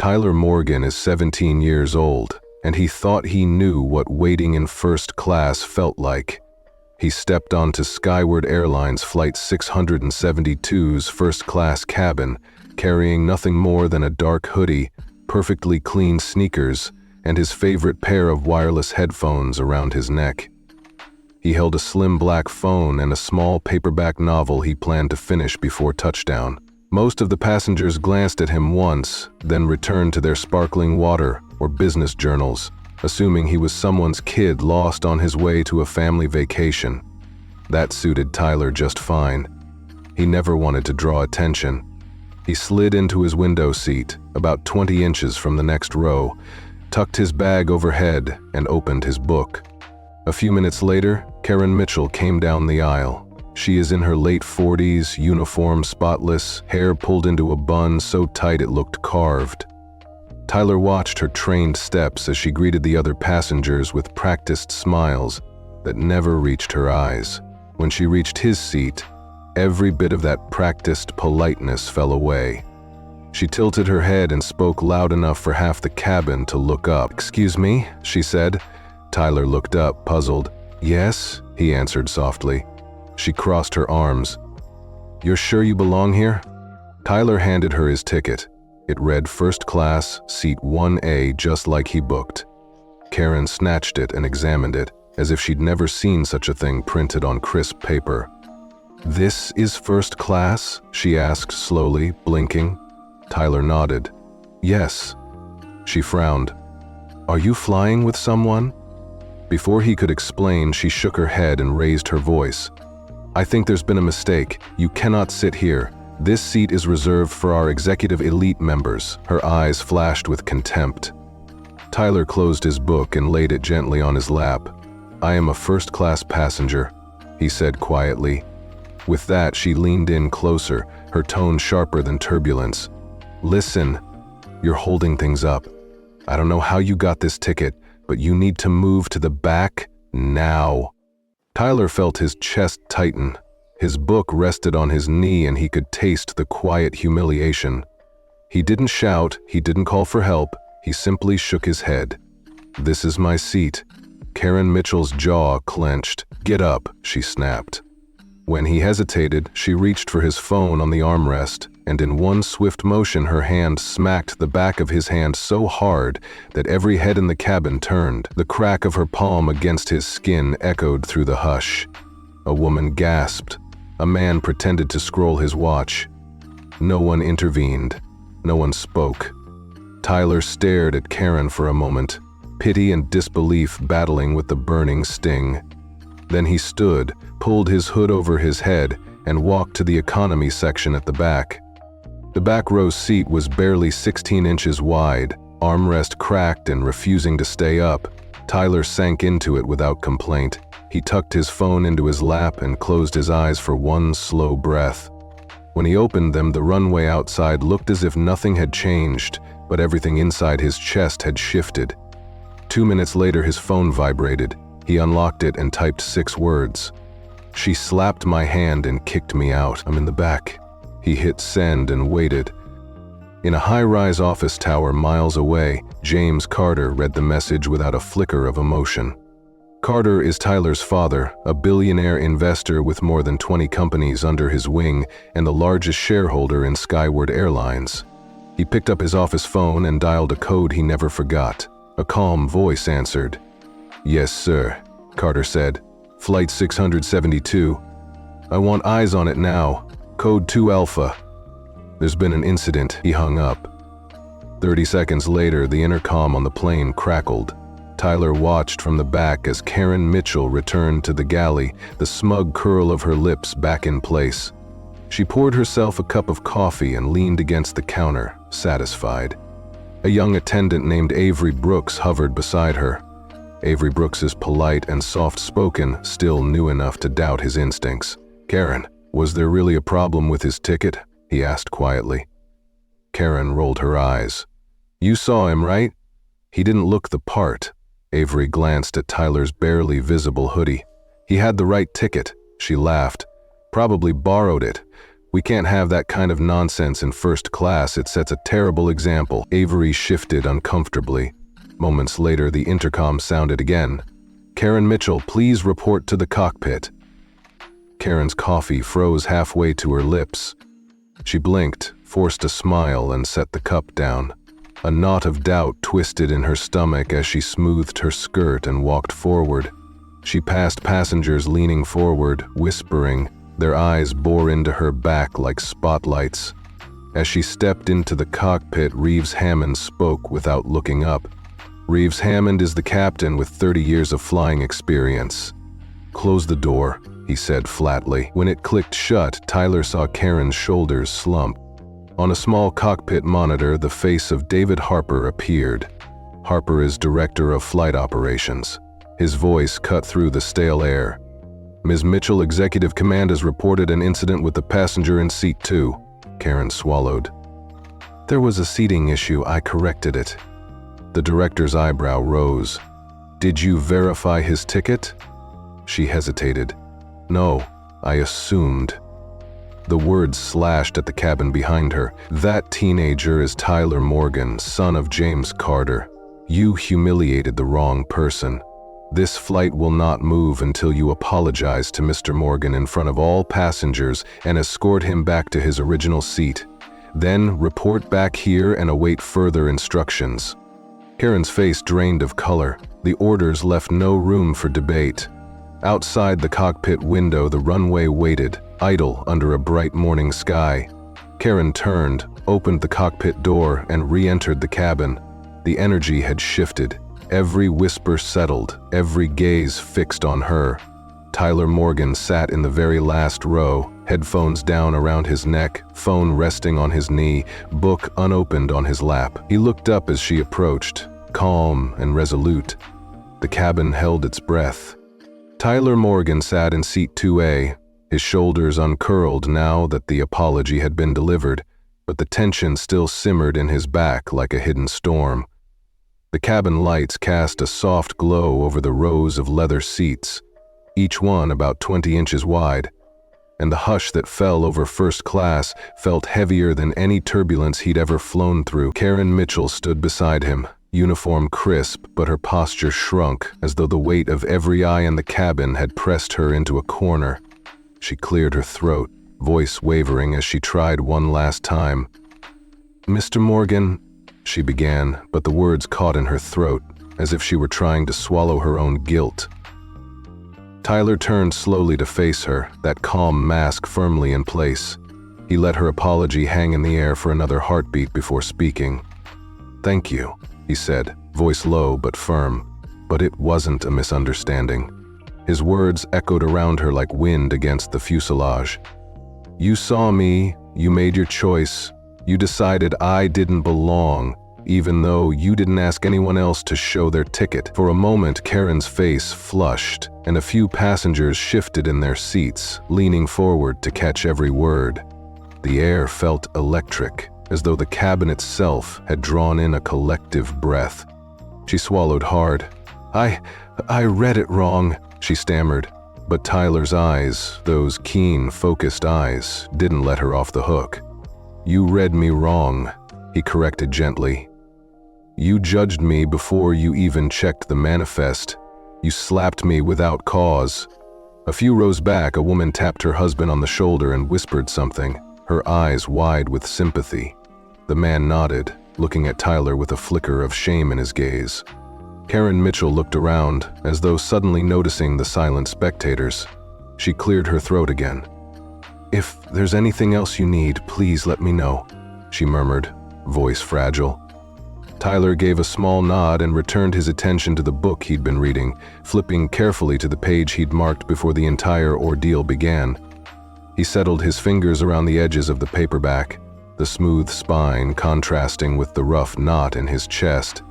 Tyler Morgan is 17 years old, and he thought he knew what waiting in first class felt like. He stepped onto Skyward Airlines Flight 672's first-class cabin, carrying nothing more than a dark hoodie, perfectly clean sneakers, and his favorite pair of wireless headphones around his neck. He held a slim black phone and a small paperback novel he planned to finish before touchdown. Most of the passengers glanced at him once, then returned to their sparkling water or business journals, assuming he was someone's kid lost on his way to a family vacation. That suited Tyler just fine. He never wanted to draw attention. He slid into his window seat, about 20 inches from the next row, tucked his bag overhead, and opened his book. A few minutes later, Karen Mitchell came down the aisle. She is in her late 40s, uniform spotless, hair pulled into a bun so tight it looked carved. Tyler watched her trained steps as she greeted the other passengers with practiced smiles that never reached her eyes. When she reached his seat, every bit of that practiced politeness fell away. She tilted her head and spoke loud enough for half the cabin to look up. "Excuse me," she said. Tyler looked up, puzzled. "Yes," he answered softly. She crossed her arms. "You're sure you belong here?" Tyler handed her his ticket. It read first class, seat 1A, just like he booked. Karen snatched it and examined it, as if she'd never seen such a thing printed on crisp paper. "This is first class?" she asked slowly, blinking. Tyler nodded. "Yes." She frowned. "Are you flying with someone?" Before he could explain, she shook her head and raised her voice. "I think there's been a mistake. You cannot sit here. This seat is reserved for our executive elite members." Her eyes flashed with contempt. Tyler closed his book and laid it gently on his lap. "I am a first-class passenger," he said quietly. With that, she leaned in closer, her tone sharper than turbulence. "Listen, you're holding things up. I don't know how you got this ticket, but you need to move to the back now." Tyler felt his chest tighten. His book rested on his knee and he could taste the quiet humiliation. He didn't shout, he didn't call for help, he simply shook his head. "This is my seat." Karen Mitchell's jaw clenched. "Get up," she snapped. When he hesitated, she reached for his phone on the armrest, and in one swift motion her hand smacked the back of his hand so hard that every head in the cabin turned. The crack of her palm against his skin echoed through the hush. A woman gasped. A man pretended to scroll his watch. No one intervened. No one spoke. Tyler stared at Karen for a moment, pity and disbelief battling with the burning sting. Then he stood, pulled his hood over his head, and walked to the economy section at the back. The back row seat was barely 16 inches wide, armrest cracked and refusing to stay up. Tyler sank into it without complaint. He tucked his phone into his lap and closed his eyes for one slow breath. When he opened them, the runway outside looked as if nothing had changed, but everything inside his chest had shifted. 2 minutes later, his phone vibrated. He unlocked it and typed 6 words. "She slapped my hand and kicked me out. I'm in the back." He hit send and waited. In a high-rise office tower miles away, James Carter read the message without a flicker of emotion. Carter is Tyler's father, a billionaire investor with more than 20 companies under his wing and the largest shareholder in Skyward Airlines. He picked up his office phone and dialed a code he never forgot. A calm voice answered. "Yes, sir," Carter said. "Flight 672. I want eyes on it now. Code 2 Alpha. There's been an incident." He hung up. 30 seconds later, the intercom on the plane crackled. Tyler watched from the back as Karen Mitchell returned to the galley, the smug curl of her lips back in place. She poured herself a cup of coffee and leaned against the counter, satisfied. A young attendant named Avery Brooks hovered beside her. Avery Brooks is polite and soft-spoken, still new enough to doubt his instincts. "Karen, was there really a problem with his ticket?" he asked quietly. Karen rolled her eyes. "You saw him, right? He didn't look the part." Avery glanced at Tyler's barely visible hoodie. "He had the right ticket," she laughed. "Probably borrowed it. We can't have that kind of nonsense in first class. It sets a terrible example. Avery shifted uncomfortably. Moments later, the intercom sounded again. Karen Mitchell, please report to the cockpit. Karen's coffee froze halfway to her lips. She blinked, forced a smile, and set the cup down. A knot of doubt twisted in her stomach as she smoothed her skirt and walked forward. She passed passengers leaning forward, whispering. Their eyes bore into her back like spotlights. As she stepped into the cockpit, Reeves Hammond spoke without looking up. Reeves Hammond is the captain with 30 years of flying experience. Close the door, he said flatly. When it clicked shut, Tyler saw Karen's shoulders slump. On a small cockpit monitor, the face of David Harper appeared. Harper is director of flight operations. His voice cut through the stale air. Ms. Mitchell, executive command has reported an incident with the passenger in seat 2. Karen swallowed. There was a seating issue. I corrected it. The director's eyebrow rose. Did you verify his ticket? She hesitated. No, I assumed. The words slashed at the cabin behind her. That teenager is Tyler Morgan, son of James Carter. You humiliated the wrong person. This flight will not move until you apologize to Mr. Morgan in front of all passengers and escort him back to his original seat. Then report back here and await further instructions. Karen's face drained of color. The orders left no room for debate. Outside the cockpit window, the runway waited, idle under a bright morning sky. Karen turned, opened the cockpit door, and re-entered the cabin. The energy had shifted. Every whisper settled, every gaze fixed on her. Tyler Morgan sat in the very last row, headphones down around his neck, phone resting on his knee, book unopened on his lap. He looked up as she approached, calm and resolute. The cabin held its breath. Tyler Morgan sat in seat 2A, his shoulders uncurled now that the apology had been delivered, but the tension still simmered in his back like a hidden storm. The cabin lights cast a soft glow over the rows of leather seats, each one about 20 inches wide, and the hush that fell over first class felt heavier than any turbulence he'd ever flown through. Karen Mitchell stood beside him, uniform crisp, but her posture shrunk as though the weight of every eye in the cabin had pressed her into a corner. She cleared her throat, voice wavering as she tried one last time. Mr. Morgan, she began, but the words caught in her throat, as if she were trying to swallow her own guilt. Tyler turned slowly to face her, that calm mask firmly in place. He let her apology hang in the air for another heartbeat before speaking. Thank you, he said, voice low but firm. But it wasn't a misunderstanding. His words echoed around her like wind against the fuselage. You saw me, you made your choice. You decided I didn't belong, even though you didn't ask anyone else to show their ticket. For a moment, Karen's face flushed, and a few passengers shifted in their seats, leaning forward to catch every word. The air felt electric, as though the cabin itself had drawn in a collective breath. She swallowed hard. I read it wrong, she stammered. But Tyler's eyes, those keen, focused eyes, didn't let her off the hook. You read me wrong, he corrected gently. You judged me before you even checked the manifest. You slapped me without cause. A few rows back, a woman tapped her husband on the shoulder and whispered something, her eyes wide with sympathy. The man nodded, looking at Tyler with a flicker of shame in his gaze. Karen Mitchell looked around, as though suddenly noticing the silent spectators. She cleared her throat again. If there's anything else you need, please let me know, she murmured, voice fragile. Tyler gave a small nod and returned his attention to the book he'd been reading, flipping carefully to the page he'd marked before the entire ordeal began. He settled his fingers around the edges of the paperback, the smooth spine contrasting with the rough knot in his chest.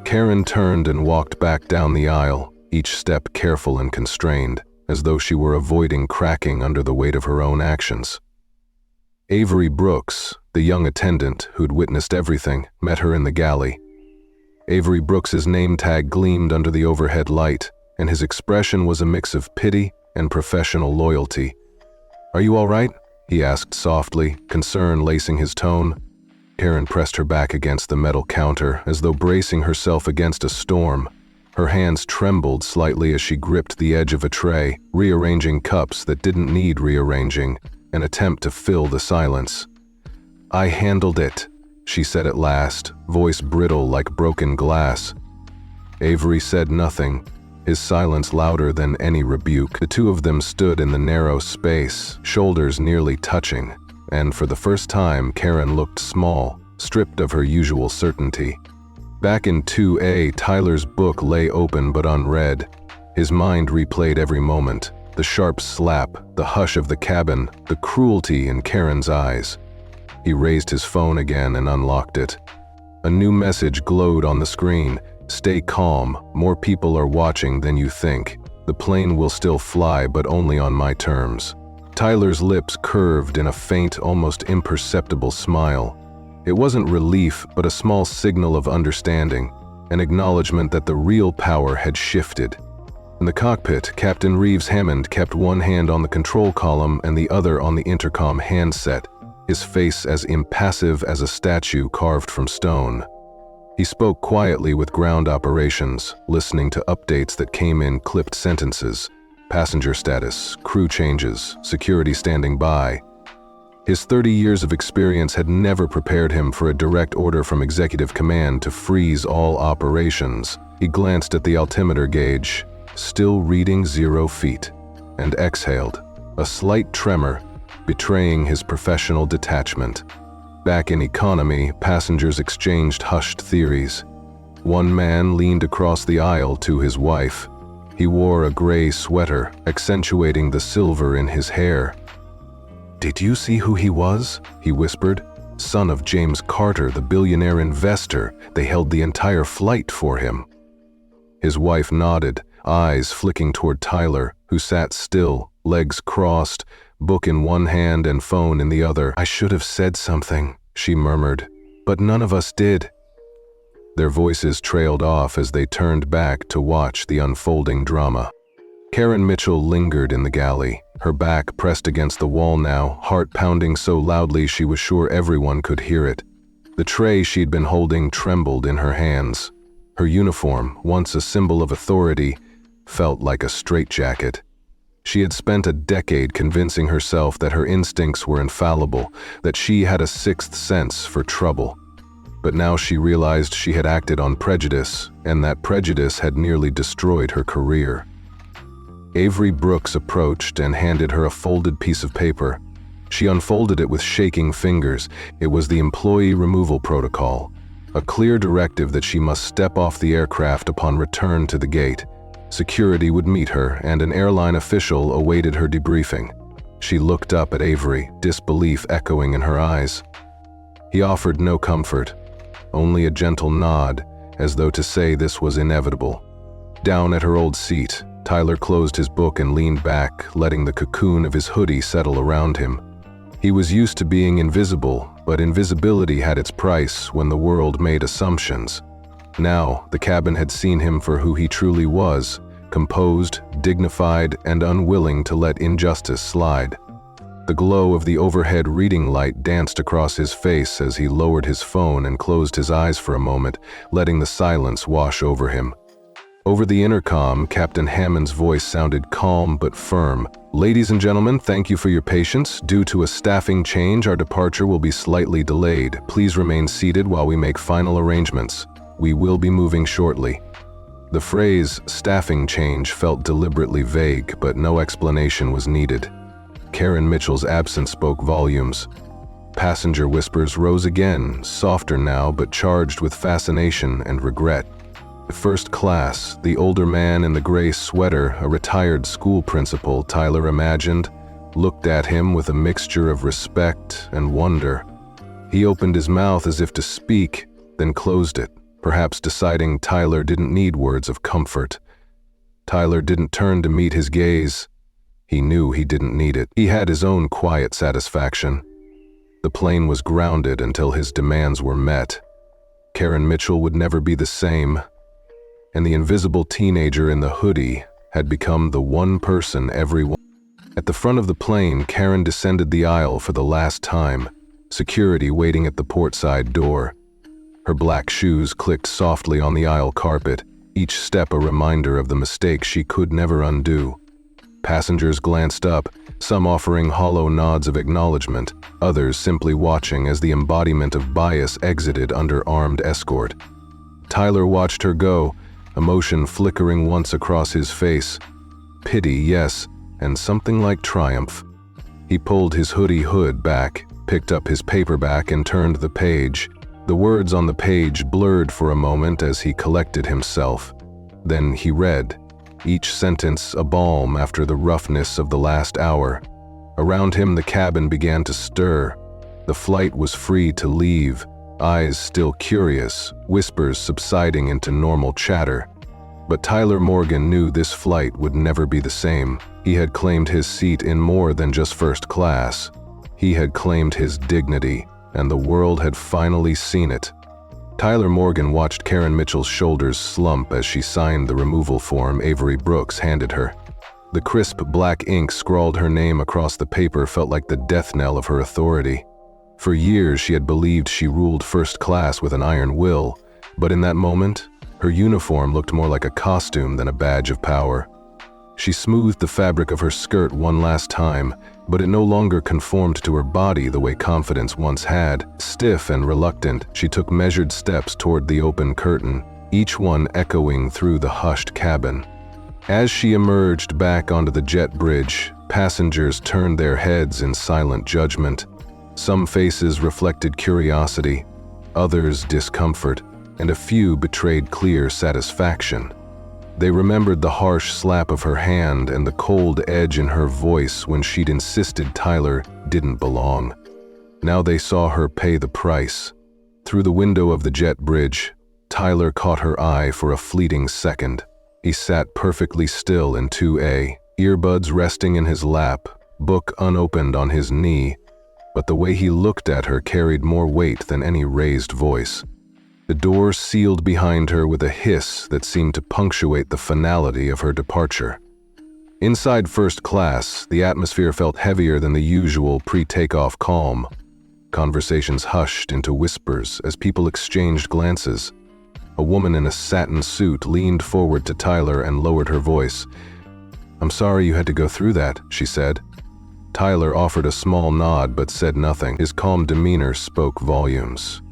Karen turned and walked back down the aisle, each step careful and constrained, as though she were avoiding cracking under the weight of her own actions. Avery Brooks, the young attendant who'd witnessed everything, met her in the galley. Avery Brooks's name tag gleamed under the overhead light, and his expression was a mix of pity and professional loyalty. Are you all right? he asked softly, concern lacing his tone. Karen pressed her back against the metal counter, as though bracing herself against a storm. Her hands trembled slightly as she gripped the edge of a tray, rearranging cups that didn't need rearranging, an attempt to fill the silence. "I handled it," she said at last, voice brittle like broken glass. Avery said nothing, his silence louder than any rebuke. The two of them stood in the narrow space, shoulders nearly touching, and for the first time Karen looked small, stripped of her usual certainty. Back in 2A, Tyler's book lay open but unread. His mind replayed every moment, the sharp slap, the hush of the cabin, the cruelty in Karen's eyes. He raised his phone again and unlocked it. A new message glowed on the screen. "Stay calm, more people are watching than you think. The plane will still fly, but only on my terms." Tyler's lips curved in a faint, almost imperceptible smile. It wasn't relief, but a small signal of understanding, an acknowledgement that the real power had shifted. In the cockpit, Captain Reeves Hammond kept one hand on the control column and the other on the intercom handset, his face as impassive as a statue carved from stone. He spoke quietly with ground operations, listening to updates that came in clipped sentences: passenger status, crew changes, security standing by. His 30 years of experience had never prepared him for a direct order from executive command to freeze all operations. He glanced at the altimeter gauge, still reading 0 feet, and exhaled, a slight tremor betraying his professional detachment. Back in economy, passengers exchanged hushed theories. One man leaned across the aisle to his wife. He wore a gray sweater, accentuating the silver in his hair. "Did you see who he was?" he whispered. "Son of James Carter, the billionaire investor. They held the entire flight for him." His wife nodded, eyes flicking toward Tyler, who sat still, legs crossed, book in one hand and phone in the other. "I should have said something," she murmured, "but none of us did." Their voices trailed off as they turned back to watch the unfolding drama. Karen Mitchell lingered in the galley, her back pressed against the wall now, heart pounding so loudly she was sure everyone could hear it. The tray she'd been holding trembled in her hands. Her uniform, once a symbol of authority, felt like a straitjacket. She had spent a decade convincing herself that her instincts were infallible, that she had a sixth sense for trouble. But now she realized she had acted on prejudice, and that prejudice had nearly destroyed her career. Avery Brooks approached and handed her a folded piece of paper. She unfolded it with shaking fingers. It was the employee removal protocol, a clear directive that she must step off the aircraft upon return to the gate. Security would meet her, and an airline official awaited her debriefing. She looked up at Avery, disbelief echoing in her eyes. He offered no comfort, only a gentle nod, as though to say this was inevitable. Down at her old seat, Tyler closed his book and leaned back, letting the cocoon of his hoodie settle around him. He was used to being invisible, but invisibility had its price when the world made assumptions. Now, the cabin had seen him for who he truly was, composed, dignified, and unwilling to let injustice slide. The glow of the overhead reading light danced across his face as he lowered his phone and closed his eyes for a moment, letting the silence wash over him. Over the intercom, Captain Hammond's voice sounded calm but firm. "Ladies and gentlemen, thank you for your patience. Due to a staffing change, our departure will be slightly delayed. Please remain seated while we make final arrangements. We will be moving shortly." The phrase, staffing change, felt deliberately vague, but no explanation was needed. Karen Mitchell's absence spoke volumes. Passenger whispers rose again, softer now but charged with fascination and regret. First class, the older man in the gray sweater, a retired school principal, Tyler imagined, looked at him with a mixture of respect and wonder. He opened his mouth as if to speak, then closed it, perhaps deciding Tyler didn't need words of comfort. Tyler didn't turn to meet his gaze. He knew he didn't need it. He had his own quiet satisfaction. The plane was grounded until his demands were met. Karen Mitchell would never be the same, and the invisible teenager in the hoodie had become the one person everyone. At At the front of the plane, Karen descended the aisle for the last time, security waiting at the portside door. Her black shoes clicked softly on the aisle carpet, each step a reminder of the mistake she could never undo. Passengers glanced up, some offering hollow nods of acknowledgement, others simply watching as the embodiment of bias exited under armed escort. Tyler watched her go, emotion flickering once across his face. Pity, yes, and something like triumph. He pulled his hoodie hood back, picked up his paperback and turned the page. The words on the page blurred for a moment as he collected himself. Then he read, each sentence a balm after the roughness of the last hour. Around him the cabin began to stir. The flight was free to leave, eyes still curious, whispers subsiding into normal chatter. But Tyler Morgan knew this flight would never be the same. He had claimed his seat in more than just first class. He had claimed his dignity, and the world had finally seen it. Tyler Morgan watched Karen Mitchell's shoulders slump as she signed the removal form Avery Brooks handed her. The crisp black ink scrawled her name across the paper felt like the death knell of her authority. For years she had believed she ruled first class with an iron will, but in that moment, her uniform looked more like a costume than a badge of power. She smoothed the fabric of her skirt one last time, but it no longer conformed to her body the way confidence once had. Stiff and reluctant, she took measured steps toward the open curtain, each one echoing through the hushed cabin. As she emerged back onto the jet bridge, passengers turned their heads in silent judgment. Some faces reflected curiosity, others discomfort, and a few betrayed clear satisfaction. They remembered the harsh slap of her hand and the cold edge in her voice when she'd insisted Tyler didn't belong. Now they saw her pay the price. Through the window of the jet bridge, Tyler caught her eye for a fleeting second. He sat perfectly still in 2A, earbuds resting in his lap, book unopened on his knee, but the way he looked at her carried more weight than any raised voice. The door sealed behind her with a hiss that seemed to punctuate the finality of her departure. Inside first class, the atmosphere felt heavier than the usual pre-takeoff calm. Conversations hushed into whispers as people exchanged glances. A woman in a satin suit leaned forward to Tyler and lowered her voice. "I'm sorry you had to go through that," she said. Tyler offered a small nod but said nothing. His calm demeanor spoke volumes.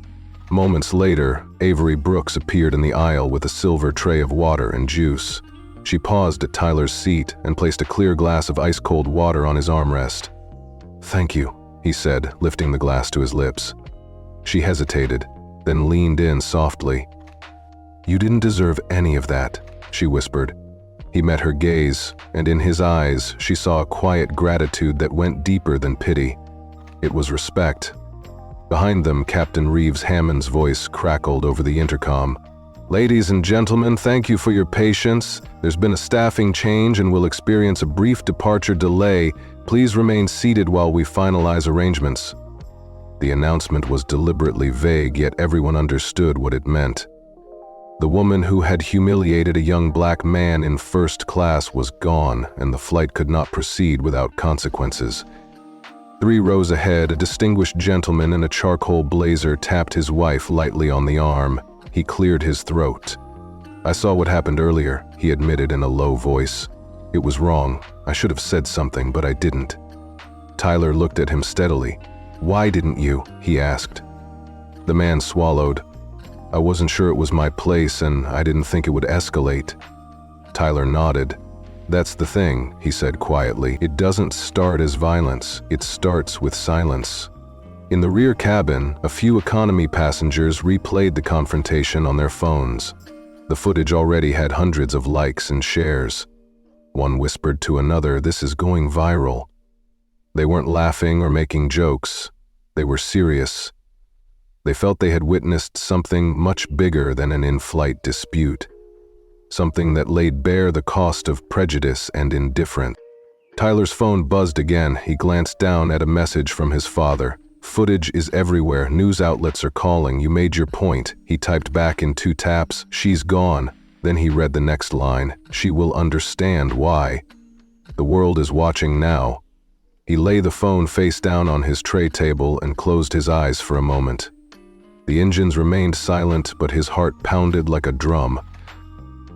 Moments later, Avery Brooks appeared in the aisle with a silver tray of water and juice. She paused at Tyler's seat and placed a clear glass of ice-cold water on his armrest. "Thank you," he said, lifting the glass to his lips. She hesitated, then leaned in softly. "You didn't deserve any of that," she whispered. He met her gaze, and in his eyes, she saw a quiet gratitude that went deeper than pity. It was respect. Behind them, Captain Reeves Hammond's voice crackled over the intercom. "Ladies and gentlemen, thank you for your patience. There's been a staffing change and we'll experience a brief departure delay. Please remain seated while we finalize arrangements." The announcement was deliberately vague, yet everyone understood what it meant. The woman who had humiliated a young black man in first class was gone, and the flight could not proceed without consequences. 3 rows ahead, a distinguished gentleman in a charcoal blazer tapped his wife lightly on the arm. He cleared his throat. "I saw what happened earlier," he admitted in a low voice. "It was wrong. I should have said something, but I didn't." Tyler looked at him steadily. "Why didn't you?" he asked. The man swallowed. "I wasn't sure it was my place, and I didn't think it would escalate." Tyler nodded. "That's the thing," he said quietly. "It doesn't start as violence, it starts with silence." In the rear cabin, a few economy passengers replayed the confrontation on their phones. The footage already had hundreds of likes and shares. One whispered to another, "This is going viral." They weren't laughing or making jokes. They were serious. They felt they had witnessed something much bigger than an in-flight dispute. Something that laid bare the cost of prejudice and indifference. Tyler's phone buzzed again. He glanced down at a message from his father. "Footage is everywhere. News outlets are calling. You made your point." He typed back in 2 taps, "She's gone." Then he read the next line, "She will understand why." The world is watching now, He lay the phone face down on his tray table and closed his eyes for a moment. The engines remained silent, but his heart pounded like a drum.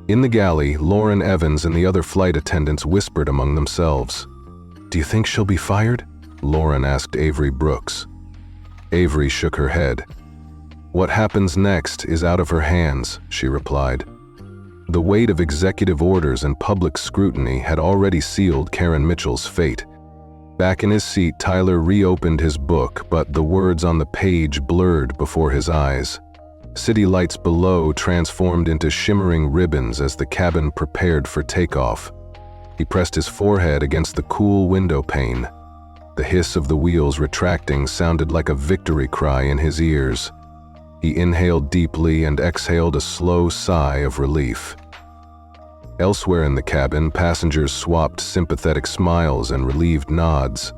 In the galley, Lauren Evans and the other flight attendants whispered among themselves. "Do you think she'll be fired?" Lauren asked Avery Brooks. Avery shook her head. "What happens next is out of her hands," she replied. The weight of executive orders and public scrutiny had already sealed Karen Mitchell's fate. Back in his seat, Tyler reopened his book, but the words on the page blurred before his eyes. City lights below transformed into shimmering ribbons as the cabin prepared for takeoff. He pressed his forehead against the cool window pane. The hiss of the wheels retracting sounded like a victory cry in his ears. He inhaled deeply and exhaled a slow sigh of relief. Elsewhere in the cabin, passengers swapped sympathetic smiles and relieved nods.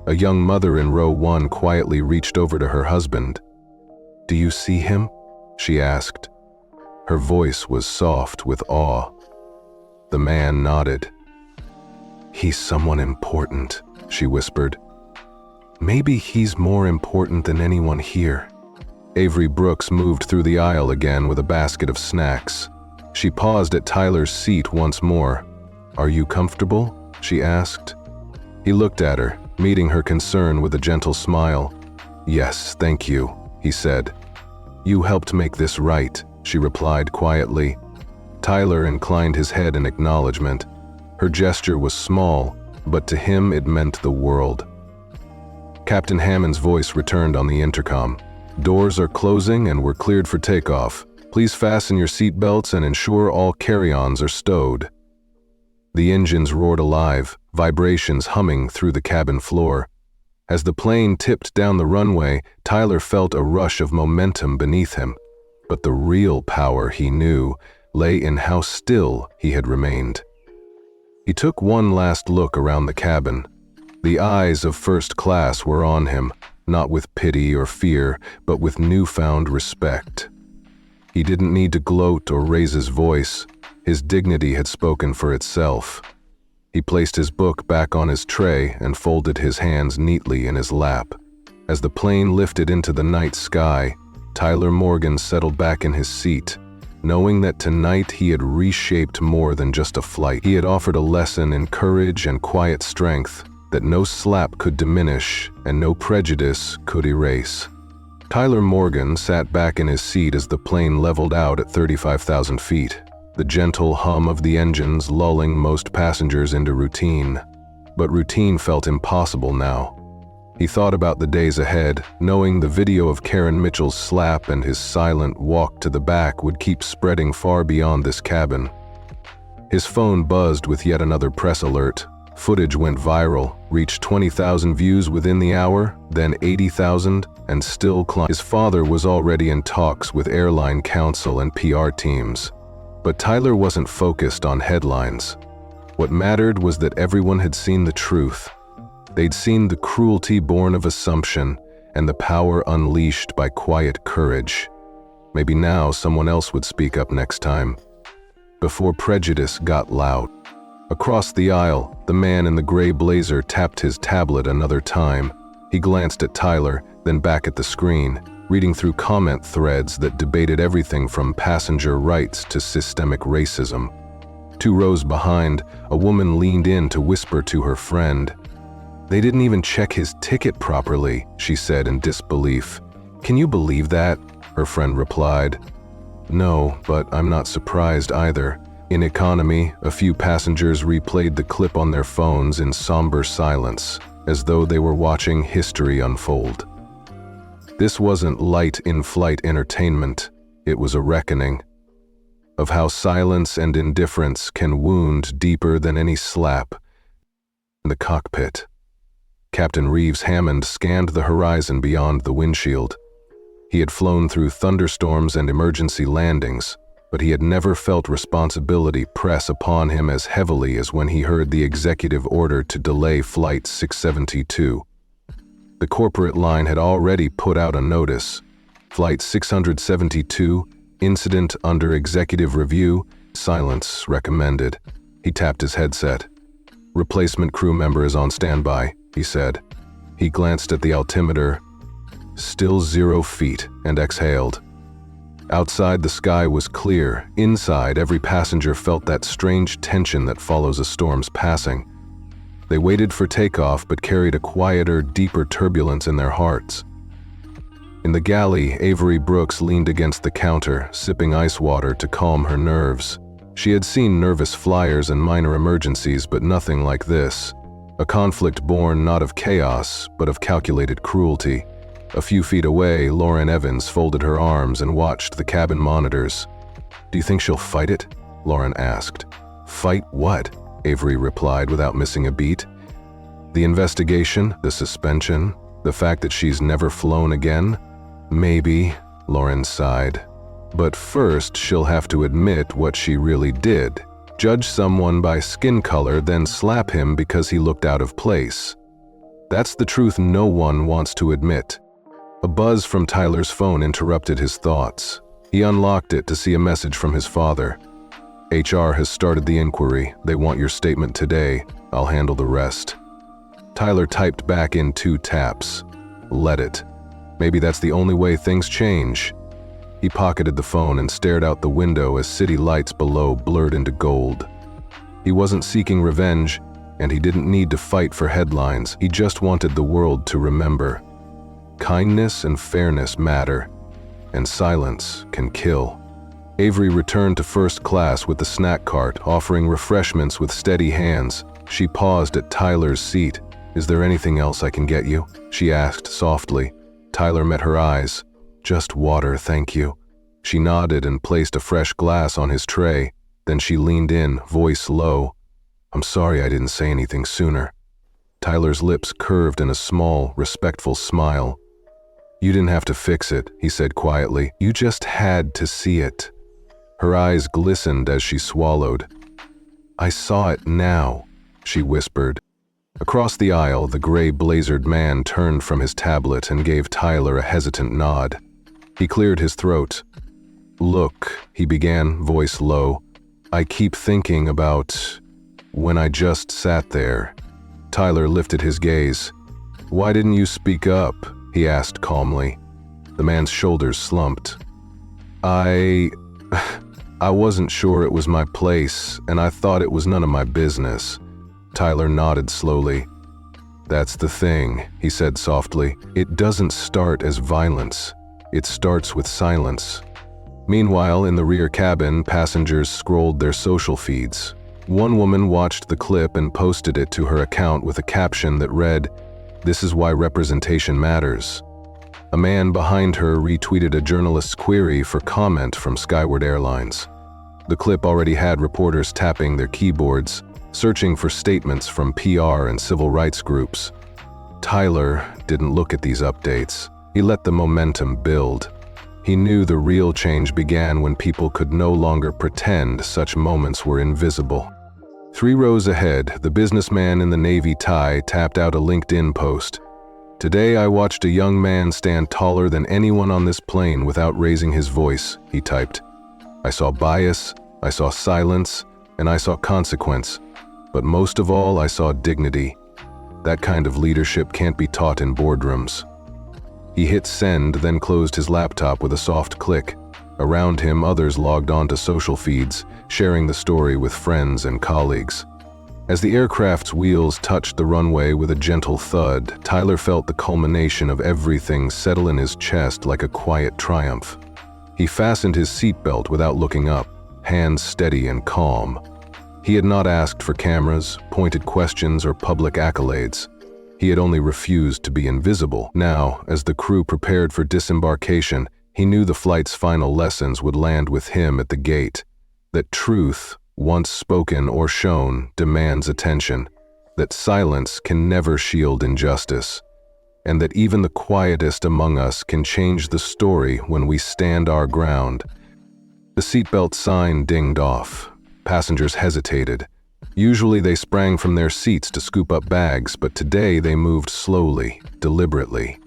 A young mother in row 1 quietly reached over to her husband. "Do you see him?" she asked. Her voice was soft with awe. The man nodded. "He's someone important," she whispered. "Maybe he's more important than anyone here." Avery Brooks moved through the aisle again with a basket of snacks. She paused at Tyler's seat once more. "Are you comfortable?" she asked. He looked at her, meeting her concern with a gentle smile. "Yes, thank you," he said. "You helped make this right," she replied quietly. Tyler inclined his head in acknowledgement. Her gesture was small, but to him it meant the world. Captain Hammond's voice returned on the intercom. "Doors are closing and we're cleared for takeoff. Please fasten your seat belts and ensure all carry-ons are stowed." The engines roared alive, vibrations humming through the cabin floor. As the plane tipped down the runway, Tyler felt a rush of momentum beneath him. But the real power, he knew, lay in how still he had remained. He took one last look around the cabin. The eyes of first class were on him, not with pity or fear, but with newfound respect. He didn't need to gloat or raise his voice. His dignity had spoken for itself. He placed his book back on his tray and folded his hands neatly in his lap. As the plane lifted into the night sky, Tyler Morgan settled back in his seat, knowing that tonight he had reshaped more than just a flight. He had offered a lesson in courage and quiet strength that no slap could diminish and no prejudice could erase. Tyler Morgan sat back in his seat as the plane leveled out at 35,000 feet, the gentle hum of the engines lulling most passengers into routine. But routine felt impossible now. He thought about the days ahead, knowing the video of Karen Mitchell's slap and his silent walk to the back would keep spreading far beyond this cabin. His phone buzzed with yet another press alert. Footage went viral, reached 20,000 views within the hour, then 80,000, and still climbed. His father was already in talks with airline counsel and PR teams. But Tyler wasn't focused on headlines. What mattered was that everyone had seen the truth. They'd seen the cruelty born of assumption and the power unleashed by quiet courage. Maybe now someone else would speak up next time. Before prejudice got loud. Across the aisle, the man in the gray blazer tapped his tablet another time. He glanced at Tyler, then back at the screen, reading through comment threads that debated everything from passenger rights to systemic racism. 2 rows behind, a woman leaned in to whisper to her friend. "They didn't even check his ticket properly," she said in disbelief. "Can you believe that?" her friend replied. "No, but I'm not surprised either." In economy, a few passengers replayed the clip on their phones in somber silence, as though they were watching history unfold. This wasn't light in-flight entertainment, it was a reckoning of how silence and indifference can wound deeper than any slap. In the cockpit, Captain Reeves Hammond scanned the horizon beyond the windshield. He had flown through thunderstorms and emergency landings, but he had never felt responsibility press upon him as heavily as when he heard the executive order to delay Flight 672. The corporate line had already put out a notice. Flight 672, incident under executive review, silence recommended. He tapped his headset. "Replacement crew member is on standby," he said. He glanced at the altimeter, still 0 feet, and exhaled. Outside, the sky was clear. Inside, every passenger felt that strange tension that follows a storm's passing. They waited for takeoff but carried a quieter, deeper turbulence in their hearts. In the galley, Avery Brooks leaned against the counter, sipping ice water to calm her nerves. She had seen nervous flyers and minor emergencies, but nothing like this. A conflict born not of chaos, but of calculated cruelty. A few feet away, Lauren Evans folded her arms and watched the cabin monitors. "Do you think she'll fight it?" Lauren asked. "Fight what?" Avery replied without missing a beat. "The investigation, the suspension, the fact that she's never flown again? Maybe," Lauren sighed. "But first she'll have to admit what she really did. Judge someone by skin color, then slap him because he looked out of place. That's the truth no one wants to admit." A buzz from Tyler's phone interrupted his thoughts. He unlocked it to see a message from his father. "HR has started the inquiry. They want your statement today. I'll handle the rest." Tyler typed back in 2 taps. Let it. Maybe that's the only way things change. He pocketed the phone and stared out the window as city lights below blurred into gold. He wasn't seeking revenge, and he didn't need to fight for headlines. He just wanted the world to remember. Kindness and fairness matter, and silence can kill. Avery returned to first class with the snack cart, offering refreshments with steady hands. She paused at Tyler's seat. "Is there anything else I can get you?" she asked softly. Tyler met her eyes. "Just water, thank you." She nodded and placed a fresh glass on his tray. Then she leaned in, voice low. "I'm sorry I didn't say anything sooner." Tyler's lips curved in a small, respectful smile. "You didn't have to fix it," he said quietly. "You just had to see it." Her eyes glistened as she swallowed. "I saw it now," she whispered. Across the aisle, the gray blazered man turned from his tablet and gave Tyler a hesitant nod. He cleared his throat. "Look," he began, voice low. "I keep thinking about when I just sat there." Tyler lifted his gaze. "Why didn't you speak up?" he asked calmly. The man's shoulders slumped. I wasn't sure it was my place, and I thought it was none of my business." Tyler nodded slowly. "That's the thing," he said softly. "It doesn't start as violence. It starts with silence." Meanwhile, in the rear cabin, passengers scrolled their social feeds. One woman watched the clip and posted it to her account with a caption that read, "This is why representation matters." A man behind her retweeted a journalist's query for comment from Skyward Airlines. The clip already had reporters tapping their keyboards, searching for statements from PR and civil rights groups. Tyler didn't look at these updates. He let the momentum build. He knew the real change began when people could no longer pretend such moments were invisible. 3 rows ahead, the businessman in the navy tie tapped out a LinkedIn post. "Today I watched a young man stand taller than anyone on this plane without raising his voice," he typed. "I saw bias, I saw silence, and I saw consequence. But most of all, I saw dignity. That kind of leadership can't be taught in boardrooms." He hit send, then closed his laptop with a soft click. Around him, others logged onto social feeds, sharing the story with friends and colleagues. As the aircraft's wheels touched the runway with a gentle thud, Tyler felt the culmination of everything settle in his chest like a quiet triumph. He fastened his seatbelt without looking up, hands steady and calm. He had not asked for cameras, pointed questions, or public accolades. He had only refused to be invisible. Now, as the crew prepared for disembarkation, he knew the flight's final lessons would land with him at the gate. That truth, once spoken or shown, demands attention. That silence can never shield injustice. And that even the quietest among us can change the story when we stand our ground. The seatbelt sign dinged off. Passengers hesitated. Usually they sprang from their seats to scoop up bags, but today they moved slowly, deliberately.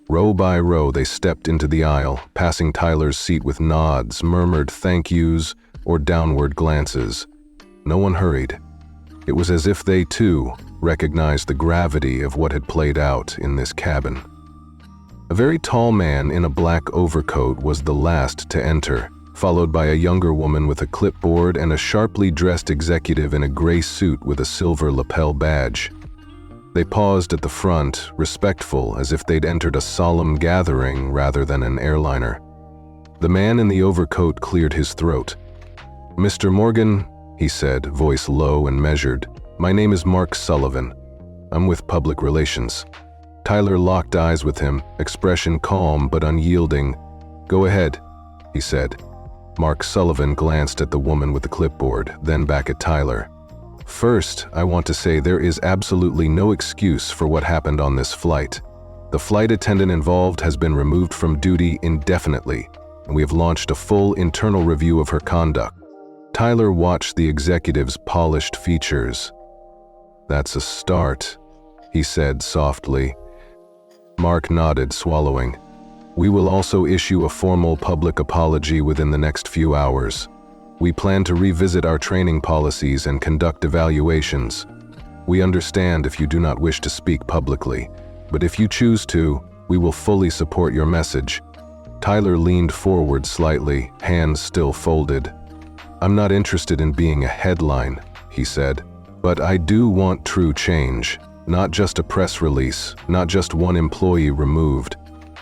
Row by row they stepped into the aisle, passing Tyler's seat with nods, murmured thank yous, or downward glances. No one hurried. It was as if they, too, recognized the gravity of what had played out in this cabin. A very tall man in a black overcoat was the last to enter, followed by a younger woman with a clipboard and a sharply dressed executive in a gray suit with a silver lapel badge. They paused at the front, respectful, as if they'd entered a solemn gathering rather than an airliner. The man in the overcoat cleared his throat. "Mr. Morgan," he said, voice low and measured, "my name is Mark Sullivan. I'm with Public Relations." Tyler locked eyes with him, expression calm but unyielding. "Go ahead," he said. Mark Sullivan glanced at the woman with the clipboard, then back at Tyler. "First, I want to say there is absolutely no excuse for what happened on this flight. The flight attendant involved has been removed from duty indefinitely, and we have launched a full internal review of her conduct." Tyler watched the executive's polished features. "That's a start," he said softly. Mark nodded, swallowing. "We will also issue a formal public apology within the next few hours. We plan to revisit our training policies and conduct evaluations. We understand if you do not wish to speak publicly, but if you choose to, we will fully support your message." Tyler leaned forward slightly, hands still folded. "I'm not interested in being a headline," he said, "but I do want true change. Not just a press release, not just one employee removed.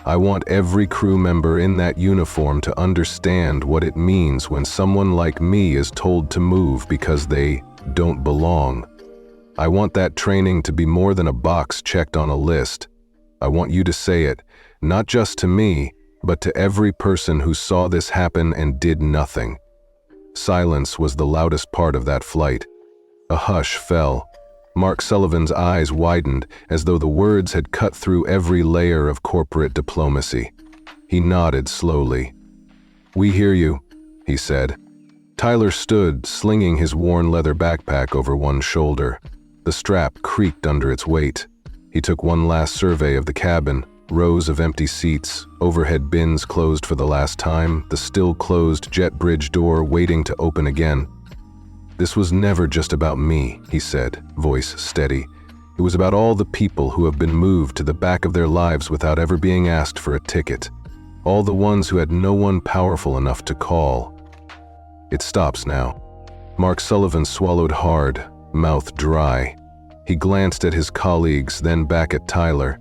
I want every crew member in that uniform to understand what it means when someone like me is told to move because they don't belong. I want that training to be more than a box checked on a list. I want you to say it, not just to me, but to every person who saw this happen and did nothing." Silence was the loudest part of that flight. A hush fell. Mark Sullivan's eyes widened as though the words had cut through every layer of corporate diplomacy. He nodded slowly. "We hear you," he said. Tyler stood, slinging his worn leather backpack over one shoulder. The strap creaked under its weight. He took one last survey of the cabin, rows of empty seats, overhead bins closed for the last time, the still closed jet bridge door waiting to open again. "This was never just about me," he said, voice steady. "It was about all the people who have been moved to the back of their lives without ever being asked for a ticket. All the ones who had no one powerful enough to call. It stops now." Mark Sullivan swallowed hard, mouth dry. He glanced at his colleagues, then back at Tyler.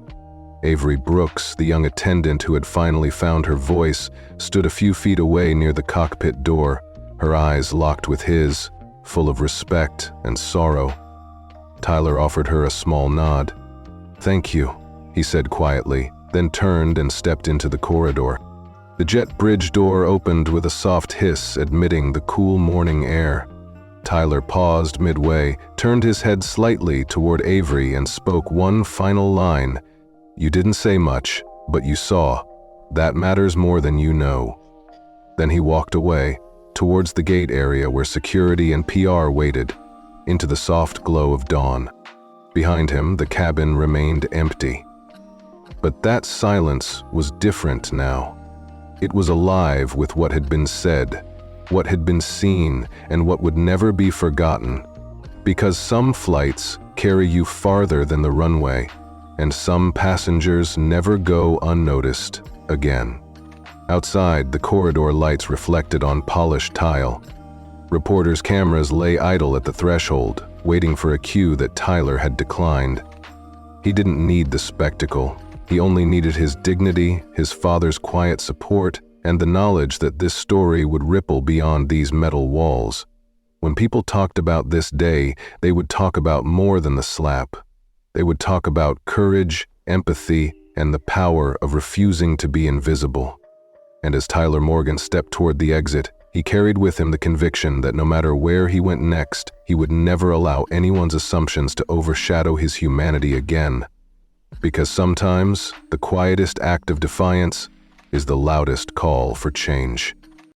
Avery Brooks, the young attendant who had finally found her voice, stood a few feet away near the cockpit door, her eyes locked with his, full of respect and sorrow. Tyler offered her a small nod. "Thank you," he said quietly, then turned and stepped into the corridor. The jet bridge door opened with a soft hiss, admitting the cool morning air. Tyler paused midway, turned his head slightly toward Avery and spoke one final line. "You didn't say much, but you saw. That matters more than you know." Then he walked away, towards the gate area where security and PR waited, into the soft glow of dawn. Behind him, the cabin remained empty. But that silence was different now. It was alive with what had been said, what had been seen, and what would never be forgotten. Because some flights carry you farther than the runway, and some passengers never go unnoticed again. Outside, the corridor lights reflected on polished tile. Reporters' cameras lay idle at the threshold, waiting for a cue that Tyler had declined. He didn't need the spectacle. He only needed his dignity, his father's quiet support, and the knowledge that this story would ripple beyond these metal walls. When people talked about this day, they would talk about more than the slap. They would talk about courage, empathy, and the power of refusing to be invisible. And as Tyler Morgan stepped toward the exit, he carried with him the conviction that no matter where he went next, he would never allow anyone's assumptions to overshadow his humanity again. Because sometimes, the quietest act of defiance is the loudest call for change.